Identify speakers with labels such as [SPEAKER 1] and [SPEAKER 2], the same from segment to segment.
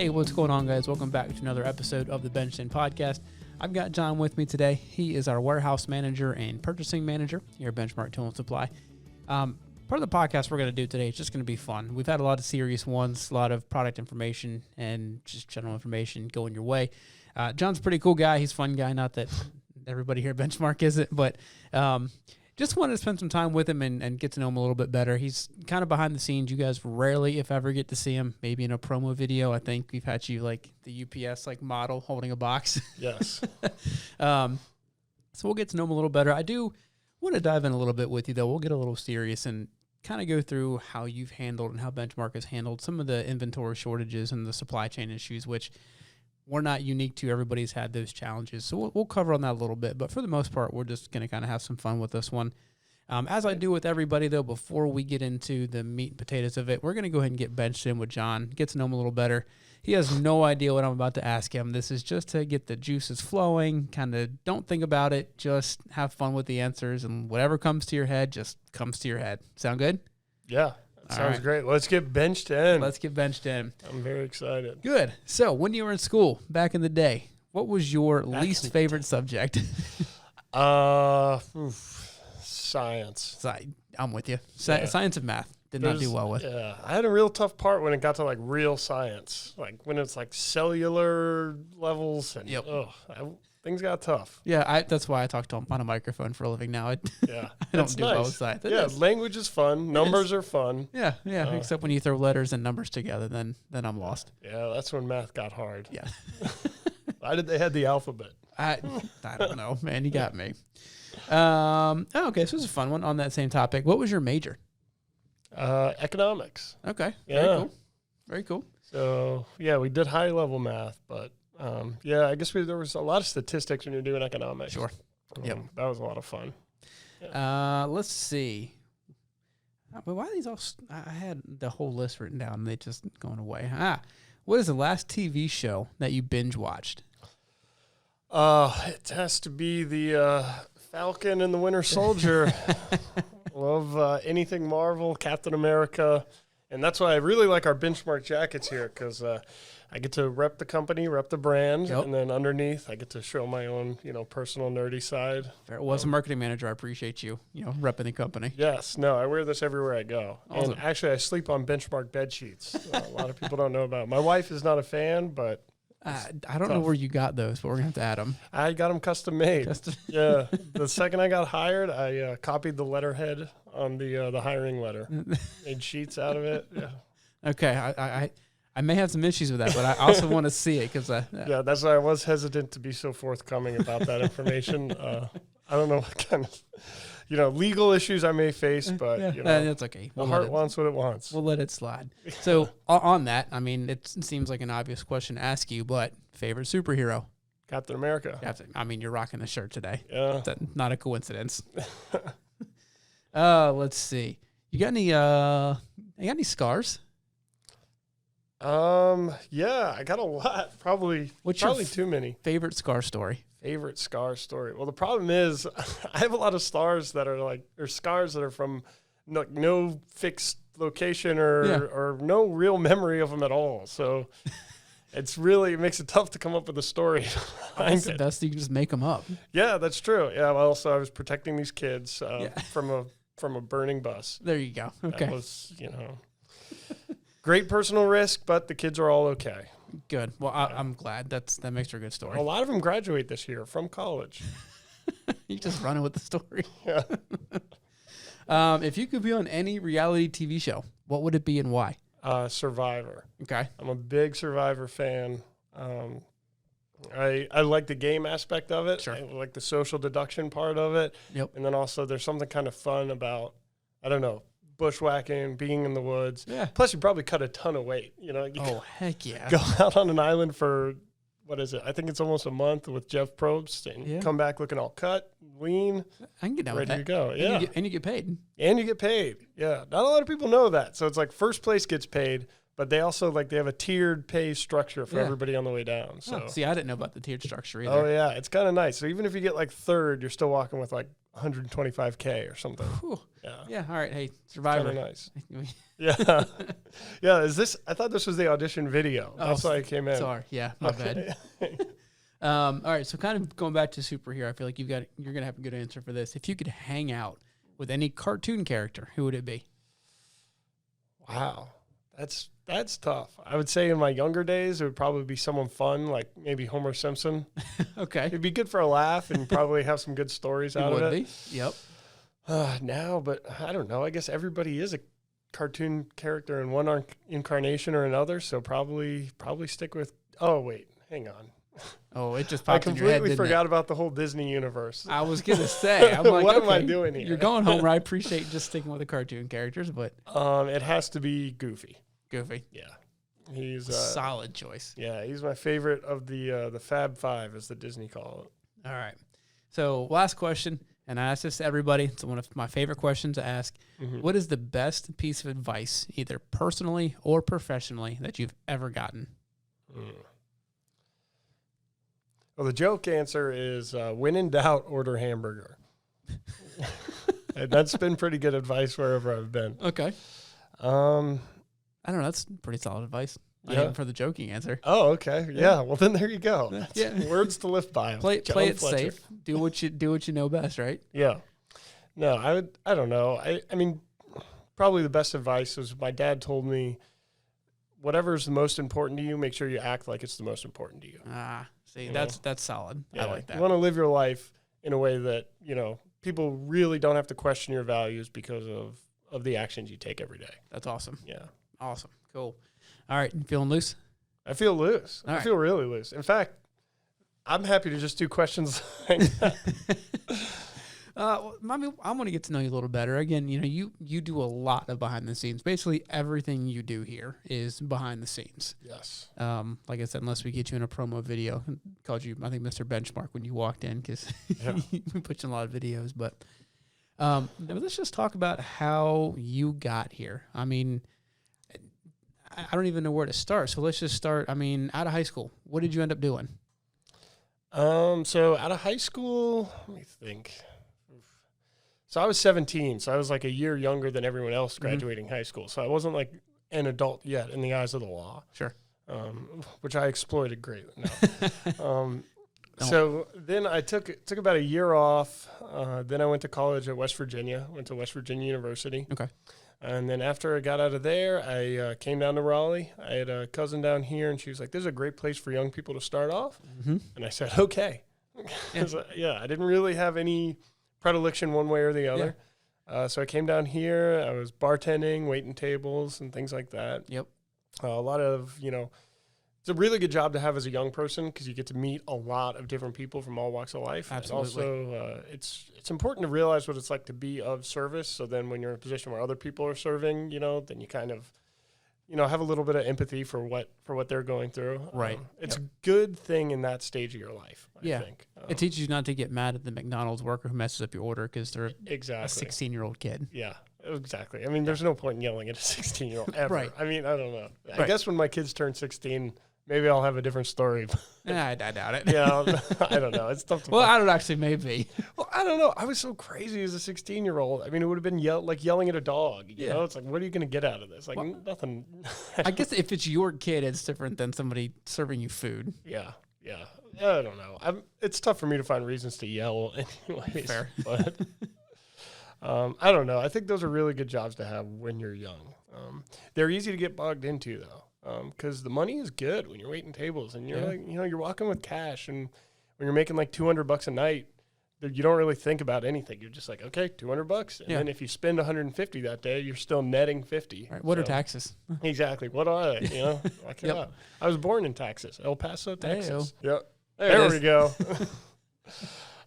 [SPEAKER 1] Hey, what's going on, guys? Welcome back to another episode of the Benchton Podcast. I've got John with me today. He is our warehouse manager and purchasing manager here at Benchmark Tool and Supply. Part of the podcast we're going to do today is just going to be fun. We've had a lot of serious ones, a lot of product information and just general information going your way. John's a pretty cool guy. He's a fun guy. Not that everybody here at Benchmark isn't, but just wanted to spend some time with him and get to know him a little bit better. He's kind of behind the scenes. You guys rarely, if ever, get to see him. Maybe in a promo video. I think we've had you like the UPS like model holding a box.
[SPEAKER 2] Yes.
[SPEAKER 1] So we'll get to know him a little better. I do want to dive in a little bit with you, though. We'll get a little serious and kind of go through how you've handled and how Benchmark has handled some of the inventory shortages and the supply chain issues, which we're not unique to. Everybody's had those challenges. So we'll cover on that a little bit. But for the most part, we're just going to kind of have some fun with this one. As I do with everybody, though, before we get into the meat and potatoes of it, we're going to go ahead and get benched in with John, get to know him a little better. He has no idea what I'm about to ask him. This is just to get the juices flowing, kind of don't think about it, just have fun with the answers, and whatever comes to your head just comes to your head. Sound good?
[SPEAKER 2] Yeah, sounds great. Let's get benched in.
[SPEAKER 1] Let's get benched in.
[SPEAKER 2] I'm very excited.
[SPEAKER 1] Good. So when you were in school back in the day, what was your least favorite subject?
[SPEAKER 2] Science.
[SPEAKER 1] I'm with you. Science and math. Did not do well with.
[SPEAKER 2] Yeah, I had a real tough part when it got to like real science, like when it's like cellular levels, and things got tough.
[SPEAKER 1] Yeah, that's why I talk to him on a microphone for a living now. I don't do well with science.
[SPEAKER 2] Language is fun. Numbers are fun.
[SPEAKER 1] Yeah, except when you throw letters and numbers together, then I'm lost.
[SPEAKER 2] Yeah, that's when math got hard.
[SPEAKER 1] Yeah.
[SPEAKER 2] Why did they have the alphabet?
[SPEAKER 1] I don't know, man. You got me. Okay, so this is a fun one on that same topic. What was your major?
[SPEAKER 2] Economics.
[SPEAKER 1] Okay.
[SPEAKER 2] Yeah.
[SPEAKER 1] Very cool.
[SPEAKER 2] So, yeah, we did high level math, but I guess there was a lot of statistics when you're doing economics.
[SPEAKER 1] Sure. Yep.
[SPEAKER 2] That was a lot of fun.
[SPEAKER 1] Yeah. Let's see. But why are these all? I had the whole list written down and they just going away. What is the last TV show that you binge watched?
[SPEAKER 2] It has to be the Falcon and the Winter Soldier. Love anything Marvel, Captain America, and that's why I really like our Benchmark jackets here, because I get to rep the company, rep the brand, and then underneath I get to show my own, personal nerdy side.
[SPEAKER 1] Well, as a marketing manager, I appreciate you, repping the company.
[SPEAKER 2] Yes, no, I wear this everywhere I go. Awesome. And actually, I sleep on Benchmark bed sheets. A lot of people don't know about it. My wife is not a fan, but
[SPEAKER 1] I don't know where you got those, but we're going to have to add them.
[SPEAKER 2] I got them custom made. Yeah. The second I got hired, I copied the letterhead on the hiring letter. Made sheets out of it. Yeah.
[SPEAKER 1] Okay. I may have some issues with that, but I also want to see it.
[SPEAKER 2] Yeah, that's why I was hesitant to be so forthcoming about that information. I don't know what kind of legal issues I may face, but
[SPEAKER 1] that's okay.
[SPEAKER 2] The heart wants what it wants.
[SPEAKER 1] We'll let it slide. So on that, I mean, it seems like an obvious question to ask you, but favorite superhero?
[SPEAKER 2] Captain America.
[SPEAKER 1] I mean, you're rocking the shirt today.
[SPEAKER 2] Yeah,
[SPEAKER 1] that's not a coincidence. Let's see. You got any scars?
[SPEAKER 2] Yeah, I got a lot. Probably too many.
[SPEAKER 1] Favorite scar story?
[SPEAKER 2] Favorite scar story. Well, the problem is I have a lot of scars that are from no fixed location or no real memory of them at all. So it makes it tough to come up with a story.
[SPEAKER 1] That's the best. You can just make them up.
[SPEAKER 2] Yeah, that's true. Yeah. Well, so I was protecting these kids from a burning bus.
[SPEAKER 1] There you go. Okay.
[SPEAKER 2] That was, great personal risk, but the kids are all okay.
[SPEAKER 1] Good. Well, I'm glad. That makes for a good story.
[SPEAKER 2] A lot of them graduate this year from college.
[SPEAKER 1] You just running with the story.
[SPEAKER 2] Yeah.
[SPEAKER 1] If you could be on any reality TV show, what would it be and why?
[SPEAKER 2] Survivor.
[SPEAKER 1] Okay.
[SPEAKER 2] I'm a big Survivor fan. I like the game aspect of it.
[SPEAKER 1] Sure.
[SPEAKER 2] I like the social deduction part of it.
[SPEAKER 1] Yep.
[SPEAKER 2] And then also there's something kind of fun about, bushwhacking, being in the woods.
[SPEAKER 1] Yeah.
[SPEAKER 2] Plus, you probably cut a ton of weight.
[SPEAKER 1] Heck yeah.
[SPEAKER 2] Go out on an island for, what is it? I think it's almost a month with Jeff Probst, and come back looking all cut, lean.
[SPEAKER 1] I can get down with that.
[SPEAKER 2] Ready to go. Yeah.
[SPEAKER 1] And you get paid.
[SPEAKER 2] And you get paid. Yeah. Not a lot of people know that. So it's like first place gets paid, But they also they have a tiered pay structure for
[SPEAKER 1] Yeah.
[SPEAKER 2] everybody on the way down. So
[SPEAKER 1] See, I didn't know about the tiered structure either.
[SPEAKER 2] oh yeah, it's kind of nice. So even if you get third, you're still walking with 125K or something.
[SPEAKER 1] Whew.
[SPEAKER 2] Yeah.
[SPEAKER 1] Yeah. All right. Hey,
[SPEAKER 2] Kind
[SPEAKER 1] Survivor.
[SPEAKER 2] of nice. Yeah. Yeah. I thought this was the audition video. That's why I came in.
[SPEAKER 1] Sorry. Yeah. My bad. All right. So kind of going back to superhero, I feel like you're going to have a good answer for this. If you could hang out with any cartoon character, who would it be?
[SPEAKER 2] Wow. That's tough. I would say in my younger days, it would probably be someone fun, like maybe Homer Simpson.
[SPEAKER 1] Okay.
[SPEAKER 2] It'd be good for a laugh and probably have some good stories out of it.
[SPEAKER 1] Would be. Yep.
[SPEAKER 2] Now, but I don't know. I guess everybody is a cartoon character in one incarnation or another, so probably stick with. Oh wait, hang on.
[SPEAKER 1] Oh, it just
[SPEAKER 2] I
[SPEAKER 1] popped in your head,
[SPEAKER 2] completely
[SPEAKER 1] didn't
[SPEAKER 2] forgot about the whole Disney universe.
[SPEAKER 1] I was gonna say, I'm like,
[SPEAKER 2] What am I
[SPEAKER 1] okay,
[SPEAKER 2] doing here?
[SPEAKER 1] You're going home. I appreciate just sticking with the cartoon characters, but
[SPEAKER 2] It has to be Goofy.
[SPEAKER 1] Goofy,
[SPEAKER 2] Yeah, he's
[SPEAKER 1] solid choice.
[SPEAKER 2] Yeah, he's my favorite of the Fab Five, as the Disney call it.
[SPEAKER 1] All right. So last question, and I ask this to everybody. It's one of my favorite questions to ask.
[SPEAKER 2] Mm-hmm.
[SPEAKER 1] What is the best piece of advice, either personally or professionally, that you've ever gotten?
[SPEAKER 2] Well, the joke answer is when in doubt, order hamburger. And that's been pretty good advice wherever I've been.
[SPEAKER 1] Okay. I don't know. That's pretty solid advice. Not
[SPEAKER 2] Yeah.
[SPEAKER 1] even for the joking answer.
[SPEAKER 2] Oh, okay. Yeah. Well, then there you go. That's
[SPEAKER 1] Yeah.
[SPEAKER 2] Words to live by.
[SPEAKER 1] Play
[SPEAKER 2] John
[SPEAKER 1] it
[SPEAKER 2] Fletcher.
[SPEAKER 1] safe. Do what you know best, right?
[SPEAKER 2] Yeah. No, I don't know. I mean, probably the best advice was my dad told me, whatever's the most important to you, make sure you act like it's the most important to you.
[SPEAKER 1] See,
[SPEAKER 2] You
[SPEAKER 1] that's solid.
[SPEAKER 2] Yeah.
[SPEAKER 1] I like that.
[SPEAKER 2] You want to live your life in a way that, people really don't have to question your values because of the actions you take every day.
[SPEAKER 1] That's awesome.
[SPEAKER 2] Yeah.
[SPEAKER 1] Awesome. Cool. All right. You feeling loose?
[SPEAKER 2] I feel loose.
[SPEAKER 1] All
[SPEAKER 2] I
[SPEAKER 1] right.
[SPEAKER 2] feel really loose. In fact, I'm happy to just do questions like that.
[SPEAKER 1] I mean, I want to get to know you a little better. Again, you do a lot of behind the scenes. Basically, everything you do here is behind the scenes.
[SPEAKER 2] Yes.
[SPEAKER 1] Like I said, unless we get you in a promo video, called you, I think, Mr. Benchmark when you walked in because
[SPEAKER 2] Yeah.
[SPEAKER 1] we put you in a lot of videos. But let's just talk about how you got here. I mean, I don't even know where to start. So let's just start. I mean, out of high school, what did you end up doing?
[SPEAKER 2] So out of high school, let me think. So I was 17, so I was like a year younger than everyone else graduating high school. So I wasn't like an adult yet in the eyes of the law.
[SPEAKER 1] Sure.
[SPEAKER 2] Which I exploited greatly. No. So then I took about a year off. Then I went to college at West Virginia. Went to West Virginia University.
[SPEAKER 1] Okay.
[SPEAKER 2] And then after I got out of there, I came down to Raleigh. I had a cousin down here, and she was like, "This is a great place for young people to start off."
[SPEAKER 1] Mm-hmm.
[SPEAKER 2] And I said, "Okay." I didn't really have any predilection one way or the other. So I came down here. I was bartending, waiting tables, and things like that.
[SPEAKER 1] Yep.
[SPEAKER 2] A lot of, it's a really good job to have as a young person because you get to meet a lot of different people from all walks of life.
[SPEAKER 1] Absolutely.
[SPEAKER 2] And also, it's important to realize what it's like to be of service. So then when you're in a position where other people are serving, then you kind of, have a little bit of empathy for what they're going through.
[SPEAKER 1] Right.
[SPEAKER 2] It's a good thing in that stage of your life, I think.
[SPEAKER 1] It teaches you not to get mad at the McDonald's worker who messes up your order because they're
[SPEAKER 2] Exactly.
[SPEAKER 1] a 16-year-old kid.
[SPEAKER 2] Yeah, exactly. I mean, there's no point in yelling at a 16-year-old ever.
[SPEAKER 1] Right.
[SPEAKER 2] I mean, I don't know. I
[SPEAKER 1] Right.
[SPEAKER 2] guess when my kids turn 16, maybe I'll have a different story.
[SPEAKER 1] I doubt it.
[SPEAKER 2] Yeah, I don't know. It's tough to
[SPEAKER 1] Well, I don't actually, maybe.
[SPEAKER 2] Well, I don't know. I was so crazy as a 16-year-old. I mean, it would have been yelling at a dog. You know, it's like, what are you going to get out of this? Like, nothing.
[SPEAKER 1] I guess if it's your kid, it's different than somebody serving you food.
[SPEAKER 2] Yeah. I don't know. It's tough for me to find reasons to yell anyways.
[SPEAKER 1] Fair.
[SPEAKER 2] But I don't know. I think those are really good jobs to have when you're young. They're easy to get bogged into, though. Because the money is good when you're waiting tables and you're like, you're walking with cash, and when you're making like $200 a night, you don't really think about anything. You're just like, okay, $200, and then if you spend 150 that day, you're still netting 50.
[SPEAKER 1] Right. What are taxes?
[SPEAKER 2] Exactly. What are they? I was born in Texas, El Paso, Texas. Yep. There we go.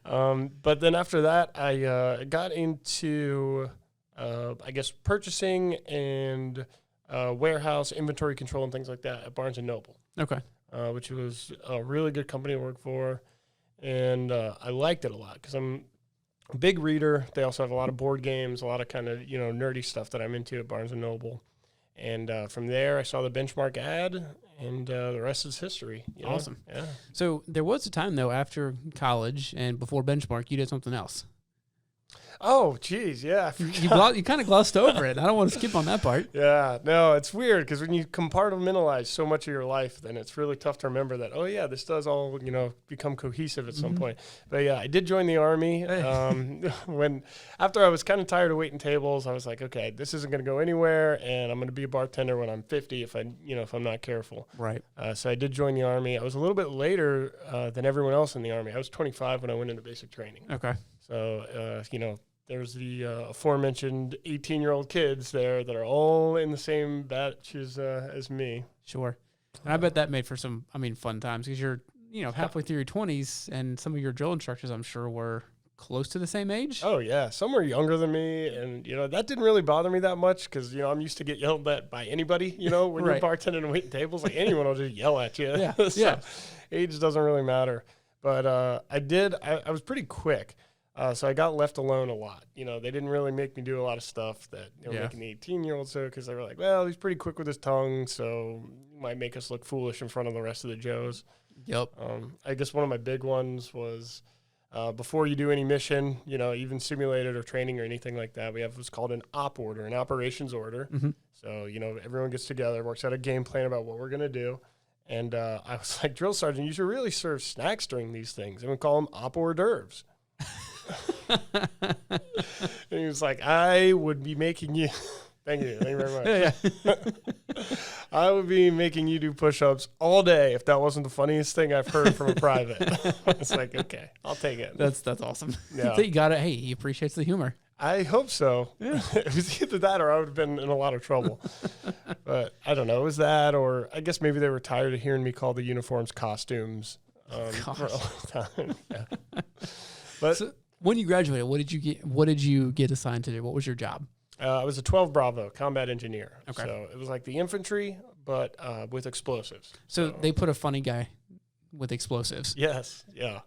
[SPEAKER 2] But then after that, I got into, I guess, purchasing and warehouse, inventory control, and things like that at Barnes & Noble.
[SPEAKER 1] Okay.
[SPEAKER 2] Which was a really good company to work for. And I liked it a lot because I'm a big reader. They also have a lot of board games, a lot of kind of, nerdy stuff that I'm into at Barnes & Noble. And from there, I saw the Benchmark ad, and the rest is history. You know?
[SPEAKER 1] Awesome.
[SPEAKER 2] Yeah.
[SPEAKER 1] So there was a time, though, after college and before Benchmark, you did something else.
[SPEAKER 2] Oh, geez, yeah.
[SPEAKER 1] You kind of glossed over it. I don't want to skip on that part.
[SPEAKER 2] Yeah, no, it's weird because when you compartmentalize so much of your life, then it's really tough to remember that, oh, yeah, this does all, become cohesive at some point. But, yeah, I did join the Army. After I was kind of tired of waiting tables, I was like, okay, this isn't going to go anywhere, and I'm going to be a bartender when I'm 50 if I'm not careful.
[SPEAKER 1] Right.
[SPEAKER 2] So I did join the Army. I was a little bit later than everyone else in the Army. I was 25 when I went into basic training.
[SPEAKER 1] Okay.
[SPEAKER 2] So, there's the aforementioned 18-year-old kids there that are all in the same batch as me.
[SPEAKER 1] Sure. And I bet that made for some, fun times because you're, halfway through your 20s, and some of your drill instructors, I'm sure, were close to the same age.
[SPEAKER 2] Oh, yeah. Some were younger than me, and, that didn't really bother me that much because, I'm used to get yelled at by anybody, when
[SPEAKER 1] Right.
[SPEAKER 2] you're bartending and waiting tables. Like, anyone will just yell at you.
[SPEAKER 1] Yeah,
[SPEAKER 2] So
[SPEAKER 1] yeah.
[SPEAKER 2] age doesn't really matter. But I was pretty quick. So I got left alone a lot. They didn't really make me do a lot of stuff that they were making the 18-year-olds do because they were like, well, he's pretty quick with his tongue, so he might make us look foolish in front of the rest of the Joes.
[SPEAKER 1] Yep.
[SPEAKER 2] I guess one of my big ones was before you do any mission, even simulated or training or anything like that, we have what's called an op order, an operations order.
[SPEAKER 1] Mm-hmm.
[SPEAKER 2] So, everyone gets together, works out a game plan about what we're going to do. And I was like, drill sergeant, you should really serve snacks during these things. And we call them op hors d'oeuvres. And he was like, I would be making you thank you very much.
[SPEAKER 1] Yeah.
[SPEAKER 2] I would be making you do push-ups all day if that wasn't the funniest thing I've heard from a private. It's like, okay, I'll take it.
[SPEAKER 1] That's awesome.
[SPEAKER 2] Yeah.
[SPEAKER 1] You got it. Hey, he appreciates the humor.
[SPEAKER 2] I hope so.
[SPEAKER 1] Yeah.
[SPEAKER 2] It was either that or I would have been in a lot of trouble. But I don't know. It was that, or I guess maybe they were tired of hearing me call the uniforms costumes for a long time. Yeah. But
[SPEAKER 1] So when you graduated, what did you get assigned to do? What was your job?
[SPEAKER 2] I was a 12 Bravo combat engineer.
[SPEAKER 1] Okay.
[SPEAKER 2] So it was like the infantry, but with explosives.
[SPEAKER 1] So they put a funny guy with explosives.
[SPEAKER 2] Yes. Yeah.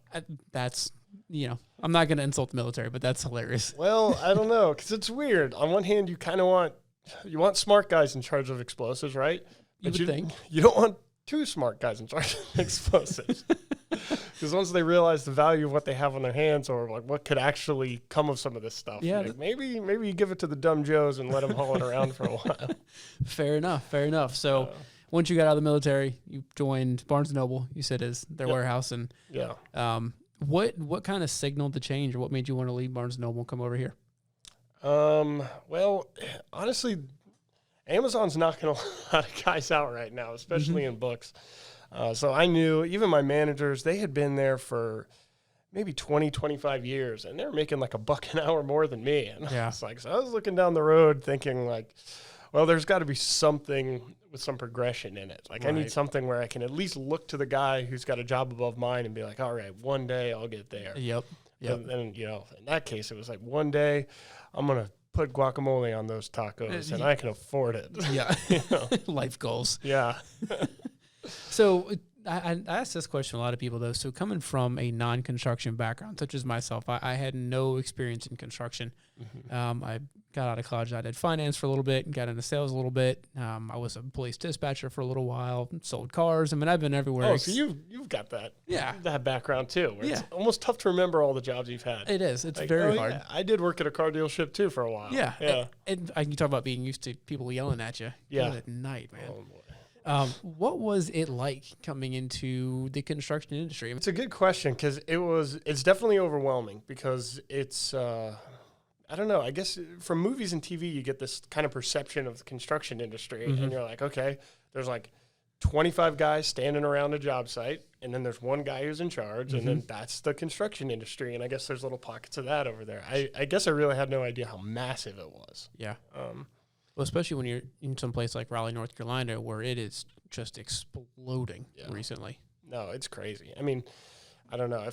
[SPEAKER 1] That's, I'm not going to insult the military, but that's hilarious.
[SPEAKER 2] Well, I don't know, because it's weird. On one hand, you kind of want smart guys in charge of explosives, right?
[SPEAKER 1] You would think.
[SPEAKER 2] You don't want two smart guys in charge of explosives. Because once they realize the value of what they have on their hands, or like what could actually come of some of this stuff, like maybe you give it to the dumb Joes and let them haul it around for a while.
[SPEAKER 1] Fair enough. So once you got out of the military, you joined Barnes & Noble, you said, is their warehouse. And
[SPEAKER 2] yeah.
[SPEAKER 1] What kind of signaled the change, or what made you want to leave Barnes & Noble and come over here?
[SPEAKER 2] Well, honestly, Amazon's knocking a lot of guys out right now, especially in books. So I knew even my managers, they had been there for maybe 20, 25 years, and they were making like $1 an hour more than me. And
[SPEAKER 1] Yeah.
[SPEAKER 2] so I was looking down the road thinking like, well, there's got to be something with some progression in it. Like I need
[SPEAKER 1] Right.
[SPEAKER 2] something where I can at least look to the guy who's got a job above mine and be like, all right, one day I'll get there.
[SPEAKER 1] Yep.
[SPEAKER 2] And in that case, it was like one day I'm going to put guacamole on those tacos and I can afford it.
[SPEAKER 1] Yeah.
[SPEAKER 2] You know?
[SPEAKER 1] Life goals.
[SPEAKER 2] Yeah.
[SPEAKER 1] So I asked this question to a lot of people, though. So coming from a non-construction background, such as myself, I had no experience in construction.
[SPEAKER 2] Mm-hmm.
[SPEAKER 1] I got out of college. I did finance for a little bit and got into sales a little bit. I was a police dispatcher for a little while, sold cars. I mean, I've been everywhere.
[SPEAKER 2] Oh, so you've got that that background too. Where It's almost tough to remember all the jobs you've had.
[SPEAKER 1] It is. It's
[SPEAKER 2] like,
[SPEAKER 1] very hard.
[SPEAKER 2] Yeah. I did work at a car dealership too for a while.
[SPEAKER 1] Yeah.
[SPEAKER 2] Yeah.
[SPEAKER 1] And I can talk about being used to people yelling at you.
[SPEAKER 2] Yeah.
[SPEAKER 1] Good at night, man.
[SPEAKER 2] Oh, boy.
[SPEAKER 1] What was it like coming into the construction industry?
[SPEAKER 2] It's a good question because it's definitely overwhelming because it's I don't know. I guess from movies and TV you get this kind of perception of the construction industry, and you're like, okay, there's like 25 guys standing around a job site, and then there's one guy who's in charge, and then that's the construction industry. And I guess there's little pockets of that over there. I guess I really had no idea how massive it was.
[SPEAKER 1] Yeah. Well, especially when you're in some place like Raleigh, North Carolina, where it is just exploding recently.
[SPEAKER 2] No, it's crazy. I mean, I don't know.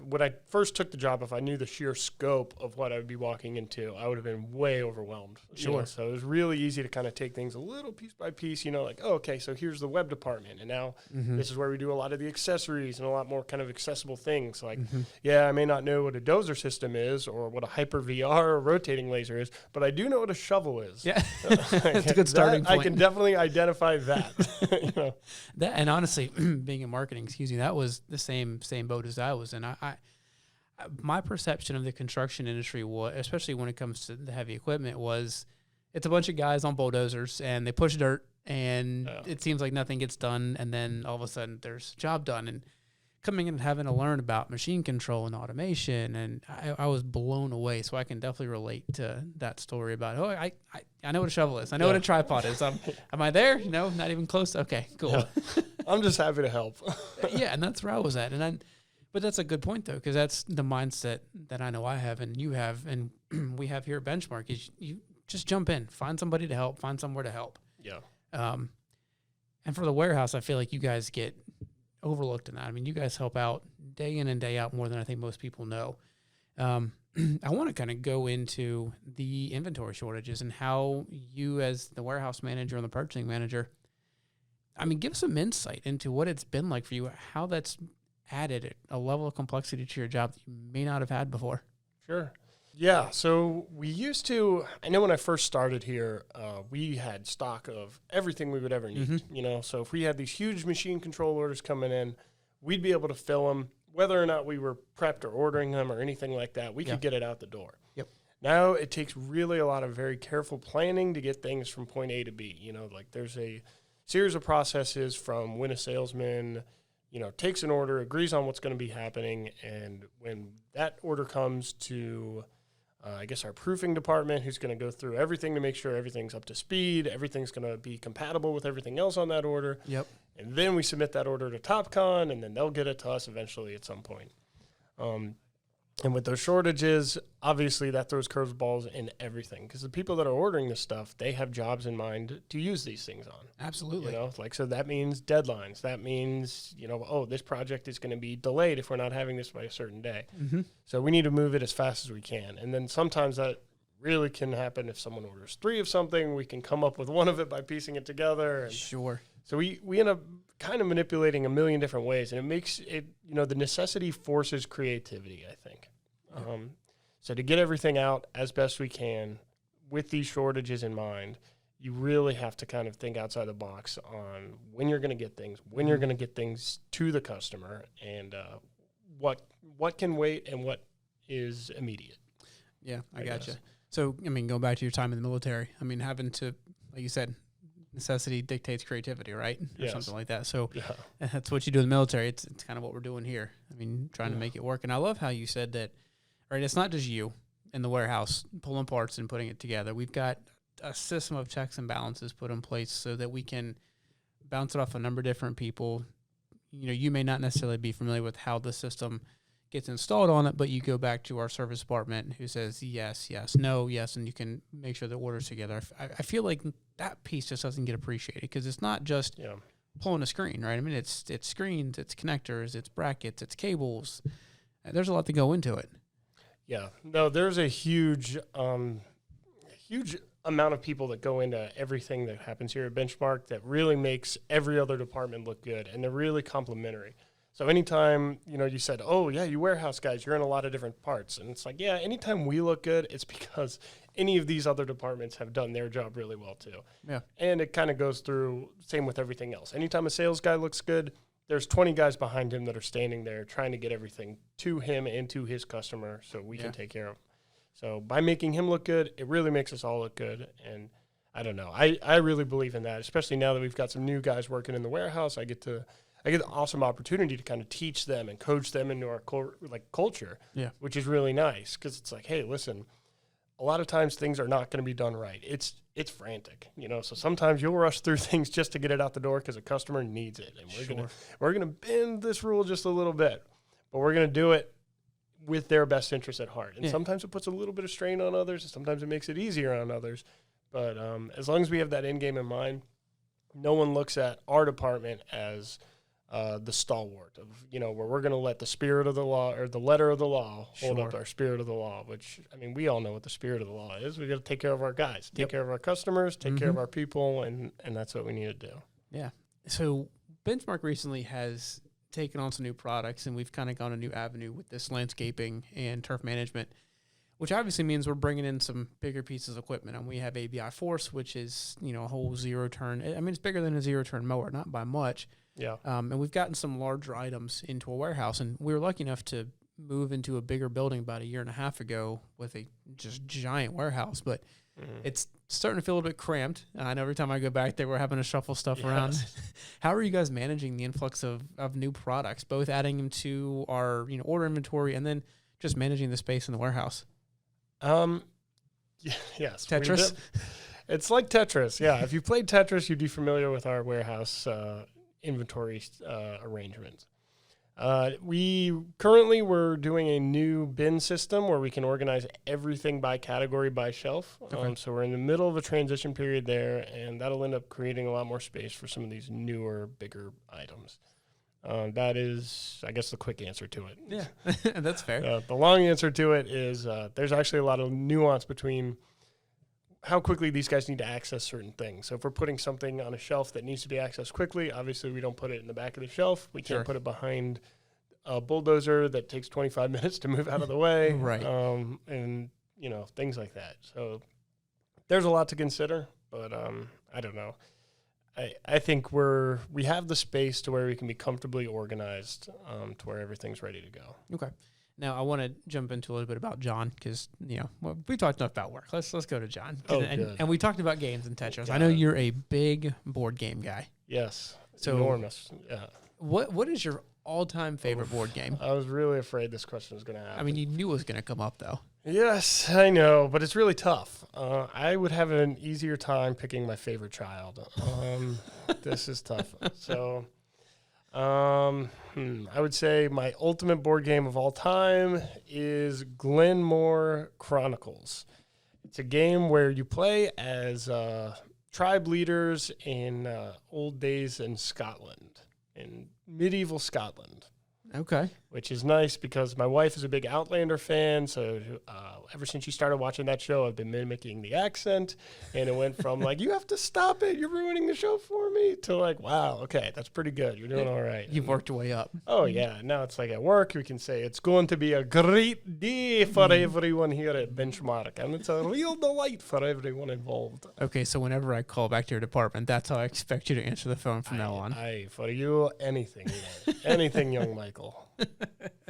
[SPEAKER 2] When I first took the job, if I knew the sheer scope of what I would be walking into, I would have been way overwhelmed.
[SPEAKER 1] Sure.
[SPEAKER 2] So it was really easy to kind of take things a little piece by piece, like, oh, okay, so here's the web department. And now this is where we do a lot of the accessories and a lot more kind of accessible things. Like, yeah, I may not know what a dozer system is or what a hyper VR or rotating laser is, but I do know what a shovel is.
[SPEAKER 1] Yeah. That's a good starting point.
[SPEAKER 2] I can definitely identify that.
[SPEAKER 1] That, and honestly, being in marketing, that was the same boat as I was in. My perception of the construction industry, especially when it comes to the heavy equipment, was it's a bunch of guys on bulldozers and they push dirt and it seems like nothing gets done, and then all of a sudden there's a job done. And coming in and having to learn about machine control and automation, and I was blown away. So I can definitely relate to that story about, I know what a shovel is. I know what a tripod is. Am I there? Not even close. Okay, cool.
[SPEAKER 2] Yeah. I'm just happy to help.
[SPEAKER 1] Yeah, and that's where I was at. But that's a good point, though, because that's the mindset that I know I have and you have and we have here at Benchmark is you just jump in, find somebody to help, find somewhere to help.
[SPEAKER 2] Yeah.
[SPEAKER 1] And for the warehouse, I feel like you guys get overlooked in that. I mean, you guys help out day in and day out more than I think most people know. I want to kind of go into the inventory shortages and how you as the warehouse manager and the purchasing manager, give some insight into what it's been like for you, how that's added a level of complexity to your job that you may not have had before.
[SPEAKER 2] Sure. Yeah, so we used to, I know when I first started here, we had stock of everything we would ever need, so if we had these huge machine control orders coming in, we'd be able to fill them, whether or not we were prepped or ordering them or anything like that, we could get it out the door.
[SPEAKER 1] Yep.
[SPEAKER 2] Now it takes really a lot of very careful planning to get things from point A to B, like there's a series of processes from when a salesman takes an order, agrees on what's going to be happening, and when that order comes to, our proofing department, who's going to go through everything to make sure everything's up to speed, everything's going to be compatible with everything else on that order.
[SPEAKER 1] Yep.
[SPEAKER 2] And then we submit that order to TopCon, and then they'll get it to us eventually at some point. And with those shortages, obviously that throws curveballs in everything because the people that are ordering this stuff, they have jobs in mind to use these things on.
[SPEAKER 1] Absolutely.
[SPEAKER 2] So that means deadlines. That means, this project is going to be delayed if we're not having this by a certain day. Mm-hmm. So we need to move it as fast as we can. And then sometimes that really can happen if someone orders 3 of something, we can come up with one of it by piecing it together. And
[SPEAKER 1] sure.
[SPEAKER 2] So we end up kind of manipulating a million different ways, and it makes it, the necessity forces creativity, I think. So to get everything out as best we can with these shortages in mind, you really have to kind of think outside the box on when you're going to get things, when you're going to get things to the customer, and what can wait and what is immediate.
[SPEAKER 1] Yeah, I gotcha. So, going back to your time in the military, having to, like you said, necessity dictates creativity, right? Or something like that. So that's what you do in the military. It's kind of what we're doing here. Trying to make it work. And I love how you said that, right? It's not just you in the warehouse pulling parts and putting it together. We've got a system of checks and balances put in place so that we can bounce it off a number of different people. You may not necessarily be familiar with how the system gets installed on it, but you go back to our service department who says yes, yes, no, yes, and you can make sure the order's together. I feel like that piece just doesn't get appreciated because it's not just pulling a screen, right? It's screens, it's connectors, it's brackets, it's cables. There's a lot to go into it.
[SPEAKER 2] Yeah. No, there's a huge amount of people that go into everything that happens here at Benchmark that really makes every other department look good, and they're really complementary. So anytime, you said, oh, yeah, you warehouse guys, you're in a lot of different parts. And it's like, yeah, anytime we look good, it's because any of these other departments have done their job really well, too.
[SPEAKER 1] Yeah.
[SPEAKER 2] And it kind of goes through, same with everything else. Anytime a sales guy looks good, there's 20 guys behind him that are standing there trying to get everything to him and to his customer so we can take care of him. So by making him look good, it really makes us all look good. And I don't know. I really believe in that, especially now that we've got some new guys working in the warehouse. I get the awesome opportunity to kind of teach them and coach them into our culture, which is really nice because it's like, hey, listen, a lot of times things are not going to be done right. It's frantic, so sometimes you'll rush through things just to get it out the door because a customer needs it. And we're gonna bend this rule just a little bit, but we're going to do it with their best interest at heart. And sometimes it puts a little bit of strain on others, and sometimes it makes it easier on others. But as long as we have that end game in mind, no one looks at our department as the stalwart of, where we're going to let the spirit of the law or the letter of the law hold up our spirit of the law, which, I mean, we all know what the spirit of the law is. We got to take care of our guys, take care of our customers, take care of our people, and that's what we need to do.
[SPEAKER 1] Yeah. So Benchmark recently has taken on some new products, and we've kind of gone a new avenue with this landscaping and turf management, which obviously means we're bringing in some bigger pieces of equipment. And we have ABI Force, which is, a whole zero turn. I mean, it's bigger than a zero turn mower, not by much.
[SPEAKER 2] Yeah.
[SPEAKER 1] And we've gotten some larger items into a warehouse, and we were lucky enough to move into a bigger building about a year and a half ago with a just giant warehouse, but it's starting to feel a little bit cramped. I know every time I go back there, we're having to shuffle stuff around. How are you guys managing the influx of new products, both adding them to our, order inventory and then just managing the space in the warehouse?
[SPEAKER 2] Yes.
[SPEAKER 1] Tetris?
[SPEAKER 2] It's like Tetris. Yeah. If you played Tetris, you'd be familiar with our warehouse inventory arrangements. We're doing a new bin system where we can organize everything by category, by shelf.
[SPEAKER 1] Okay.
[SPEAKER 2] So we're in the middle of a transition period there, and that'll end up creating a lot more space for some of these newer, bigger items. That is, I guess, the quick answer to it.
[SPEAKER 1] Yeah, that's fair.
[SPEAKER 2] The long answer to it is there's actually a lot of nuance between how quickly these guys need to access certain things. So if we're putting something on a shelf that needs to be accessed quickly, obviously we don't put it in the back of the shelf. We can't put it behind a bulldozer that takes 25 minutes to move out of the way.
[SPEAKER 1] Right.
[SPEAKER 2] And, things like that. So there's a lot to consider, but I don't know. I think we have the space to where we can be comfortably organized to where everything's ready to go.
[SPEAKER 1] Okay. Now, I want to jump into a little bit about John because, we talked enough about work. Let's go to John. And we talked about games and Tetris. I know you're a big board game guy.
[SPEAKER 2] Yes.
[SPEAKER 1] So
[SPEAKER 2] enormous. Yeah.
[SPEAKER 1] What is your all-time favorite board game?
[SPEAKER 2] I was really afraid this question was going to happen.
[SPEAKER 1] I mean, you knew it was going to come up, though.
[SPEAKER 2] Yes, I know, but it's really tough. I would have an easier time picking my favorite child. This is tough. So... I would say my ultimate board game of all time is Glenmore Chronicles. It's a game where you play as tribe leaders in old days in Scotland, in medieval Scotland.
[SPEAKER 1] Okay.
[SPEAKER 2] Which is nice because my wife is a big Outlander fan, so ever since she started watching that show, I've been mimicking the accent, and it went from like, you have to stop it, you're ruining the show for me, to like, wow, okay, that's pretty good, you're doing all right.
[SPEAKER 1] You've worked your way up.
[SPEAKER 2] Oh, yeah, now it's like at work, we can say it's going to be a great day for everyone here at Benchmark, and it's a real delight for everyone involved.
[SPEAKER 1] Okay, so whenever I call back to your department, that's how I expect you to answer the phone from now on.
[SPEAKER 2] For you, anything, anything, young Michael.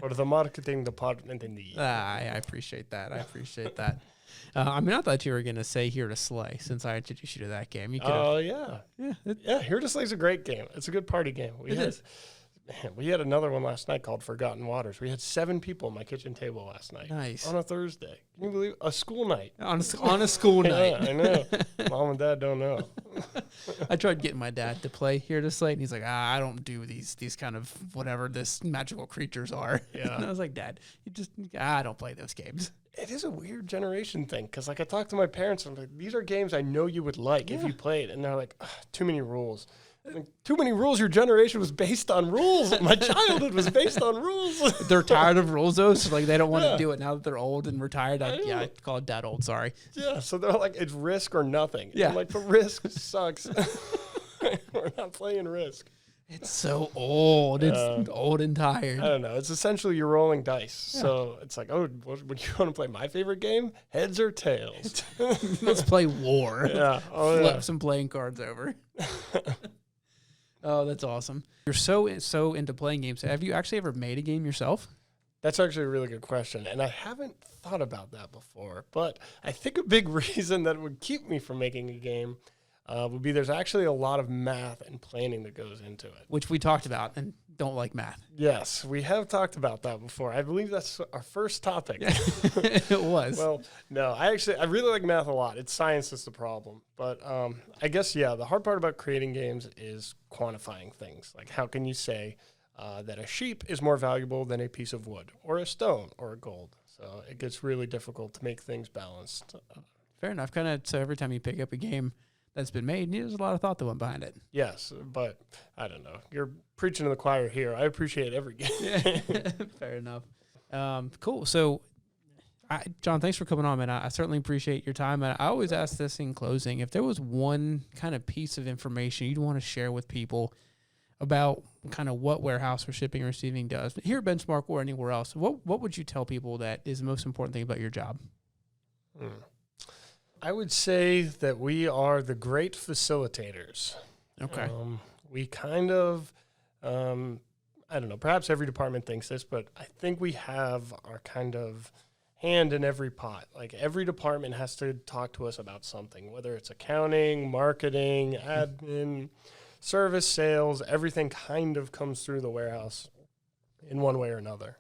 [SPEAKER 2] For the marketing department, indeed.
[SPEAKER 1] I appreciate that. I thought you were going to say Here to Slay since I introduced you to that game.
[SPEAKER 2] Oh, yeah. Yeah, Here to Slay is a great game. It's a good party game. We had another one last night called Forgotten Waters. We had 7 people at my kitchen table last night.
[SPEAKER 1] Nice.
[SPEAKER 2] On a Thursday. Can you believe a school night?
[SPEAKER 1] On a school night.
[SPEAKER 2] Yeah, I know. Mom and Dad don't know.
[SPEAKER 1] I tried getting my dad to play Here to Slay, and he's like, I don't do these kind of whatever this magical creatures are.
[SPEAKER 2] Yeah.
[SPEAKER 1] And I was like, Dad, I don't play those games.
[SPEAKER 2] It is a weird generation thing because, I talked to my parents, and I'm like, these are games I know you would like if you played. And they're like, too many rules. Like, too many rules. Your generation was based on rules. My childhood was based on rules.
[SPEAKER 1] They're tired of rules, though, so they don't want to do it now that they're old and retired. I call it dad old. Sorry.
[SPEAKER 2] Yeah, so they're like, it's Risk or nothing.
[SPEAKER 1] Yeah,
[SPEAKER 2] I'm like, the Risk sucks. We're not playing Risk.
[SPEAKER 1] It's so old. It's old and tired.
[SPEAKER 2] I don't know. It's essentially you're rolling dice. Yeah. So it's like, would you want to play my favorite game? Heads or tails?
[SPEAKER 1] Let's play War.
[SPEAKER 2] Yeah.
[SPEAKER 1] Flip some playing cards over. Oh, that's awesome. You're so into playing games. Have you actually ever made a game yourself?
[SPEAKER 2] That's actually a really good question, and I haven't thought about that before. But I think a big reason that would keep me from making a game would be there's actually a lot of math and planning that goes into it.
[SPEAKER 1] Which we talked about and don't like math.
[SPEAKER 2] Yes, we have talked about that before. I believe that's our first topic.
[SPEAKER 1] It was.
[SPEAKER 2] Well, no, I really like math a lot. It's science that's the problem. But I guess, the hard part about creating games is quantifying things. Like, how can you say that a sheep is more valuable than a piece of wood or a stone or a gold? So it gets really difficult to make things balanced.
[SPEAKER 1] Fair enough. So every time you pick up a game, that's been made. There's a lot of thought that went behind it.
[SPEAKER 2] Yes, but I don't know. You're preaching to the choir here. I appreciate every game.
[SPEAKER 1] Fair enough. Cool. So, John, thanks for coming on, man. I certainly appreciate your time. And I always ask this in closing. If there was one kind of piece of information you'd want to share with people about kind of what warehouse or shipping or receiving does, here at Benchmark or anywhere else, what would you tell people that is the most important thing about your job?
[SPEAKER 2] I would say that we are the great facilitators.
[SPEAKER 1] Okay.
[SPEAKER 2] We kind of, I don't know, perhaps every department thinks this, but I think we have our kind of hand in every pot. Like every department has to talk to us about something, whether it's accounting, marketing, admin, service, sales, everything kind of comes through the warehouse in one way or another.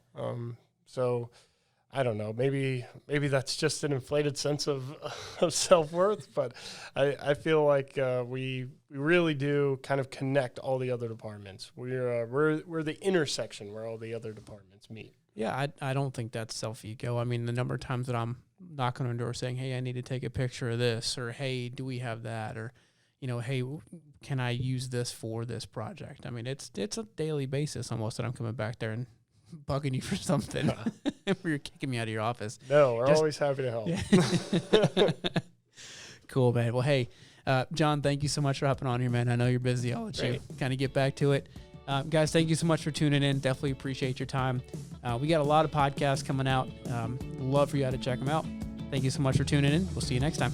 [SPEAKER 2] So I don't know, maybe that's just an inflated sense of self-worth, but I feel like we really do kind of connect all the other departments. We're the intersection where all the other departments meet.
[SPEAKER 1] Yeah, I don't think that's self-ego. I mean, the number of times that I'm knocking on a door saying, hey, I need to take a picture of this, or hey, do we have that, or, hey, can I use this for this project? I mean, it's a daily basis almost that I'm coming back there and bugging you for something where you're kicking me out of your office.
[SPEAKER 2] No, we're always happy to help.
[SPEAKER 1] Yeah. Cool, man. Well, hey, John, thank you so much for hopping on here, man. I know you're busy. I'll let you kind of get back to it. Guys, thank you so much for tuning in. Definitely appreciate your time. We got a lot of podcasts coming out. Love for you to check them out. Thank you so much for tuning in. We'll see you next time.